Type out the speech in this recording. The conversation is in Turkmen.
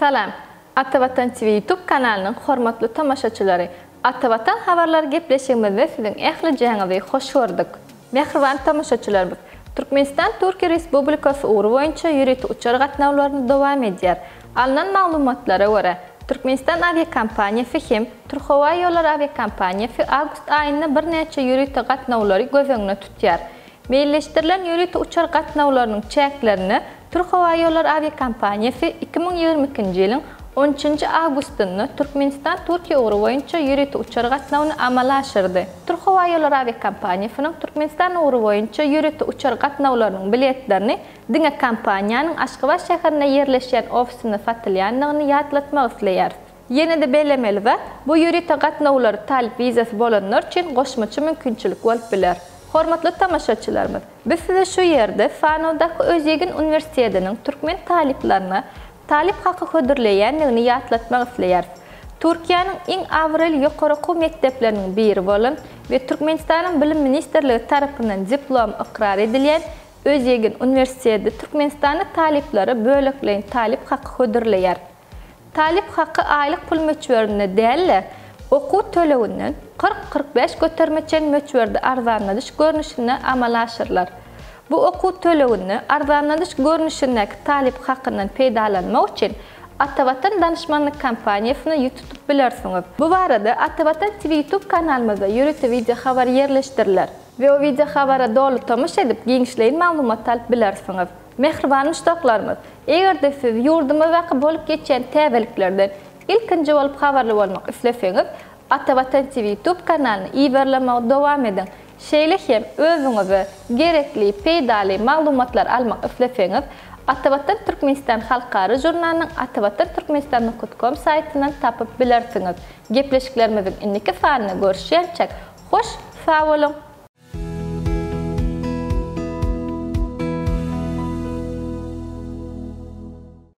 Salam. Atavatan TV YouTube kanalının hormatly tamaşaçylary. Atavatan habarlar gepleşigimizde sizin ähli jaňyzy hoş gördük. Mehriban tamaşaçylarymyz, Türkmenistan Türkiye Respublikasy ugrı boýunça ýüreti uçar gatnawlaryny dowam edýär. Alınan maglumatlara görä, Türkmenistan aviakompaniýasy hem Türk Hava Ýolları aviakompaniýasy awgust aýynda bir neçe ýüreti gatnawlary göz öňüne tutýar. Meýilleşdirilen ýüreti uçar gatnawlarynyň çäklerini Türk Hava Ýolları aviakompaniýasy 2022-nji ýylyň 13-nji awgustynda Türkmenistan Türkiýe ugrı boýunça ýüreti uçar gatnawyny amala aşyrdy. Türk Hava Ýolları aviakompaniýasynyň Türkmenistan ugrı boýunça ýüreti uçar gatnawlarynyň biletlerini diňe kompaniýanyň Aşgabat şäherine ýerleşýän ofisine satylýanlygyny ýatlatmak isleýär. Ýene-de belemeli we bu ýüreti gatnawlary talip wizasy bolanlar üçin goşmaçy mümkinçilik bolup biler. Hormatly tamaşaçylarymyz, biz size şu ýerde Fanowdaky Özýegin Uniwersitetiniň türkmen taliplerini talip haqqy hödürleýänligini ýatlatmak isleýär. Türkiýanyň iň awral ýokary mekdepleriniň biri bolan we Türkmenistanyň bilim ministrligi tarapyndan diplom ikrar edilýän Özýegin Uniwersiteti Türkmenistanyň talipleri bölekleýin talip haqqy hödürleýär. Talip haqqy aýlyk pul möçberine däl, okuw tölewinden 40-45 götermeçen möçberde arzanladyş görnüşine amala aşyrlar. Bu okuw tölewini arzanladyş görnüşindäki talip haqqyndan peýdalanmak üçin Atavatan danışmanlyk kampaniýasyny ýutup bilersiňiz. Bu barada Atavatan TV YouTube kanalymyzda ýüreti video habar ýerleşdiriler we o video habara dolu tamaşa edip giňişleýin maglumat alyp bilersiňiz. Mehriban müştaklarymyz, egerde siz ýurdumy waka bolup geçen täzeliklerden ilkinji bolup habarly bolmak isleseňiz, Atavatan TV YouTube kanalyny iýerlemäge dowam edin. Şeýle hem özüňize gerekli peýdaly maglumatlar almak isleseňiz, Atavatan Türkmenistan halkary jurnalynyň atavatanturkmenistan.com saýtyndan tapyp bilersiňiz. Gepleşiklerimiziň indiki sanyny görüşýänçek hoş, sag bolun.